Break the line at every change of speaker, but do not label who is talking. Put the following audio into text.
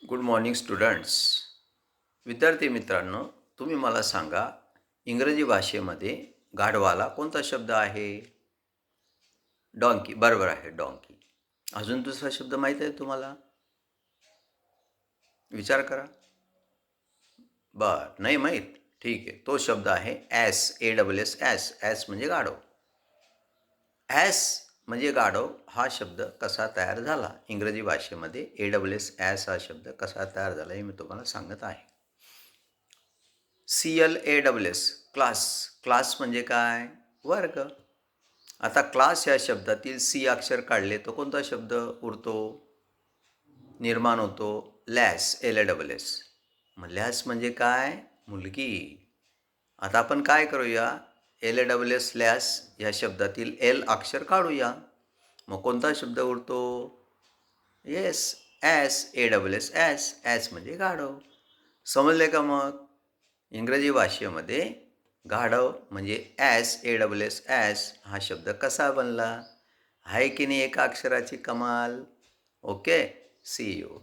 Good morning students. विद्यार्थी मित्रांनो, तुम्ही मला सांगा, इंग्रजी भाषेमध्ये गाढवाला कोणता शब्द आहे? डॉंकी. बरोबर आहे, डॉंकी. अजून दुसरा शब्द माहीत आहे तुम्हाला? विचार करा. नाही माहीत? ठीक आहे. तो शब्द आहे ॲस. ASS. ॲस म्हणजे गाढव. ॲस म्हणजे गाढव हा शब्द कसा तयार झाला इंग्रजी भाषेमध्ये? ASS ॲस हा शब्द कसा तयार झाला हे मी तुम्हाला सांगत आहे. CLASS class. क्लास म्हणजे काय? वर्ग. आता क्लास या शब्दातील सी अक्षर काढले तर कोणता शब्द उरतो, निर्माण होतो? लॅस. LASS. मग लॅस म्हणजे काय? मुलगी. आता आपण काय करूया? LASS लॅस या शब्दातील एल अक्षर काढूया. मग कोणता शब्द उरतो? Yes, as. ASS. ॲस म्हणजे गाढव. समजले का मग? इंग्रजी भाषेमध्ये गाढव म्हणजे ASS हा शब्द कसा बनला? आहे की नाही एका अक्षराची कमाल? Okay, see you.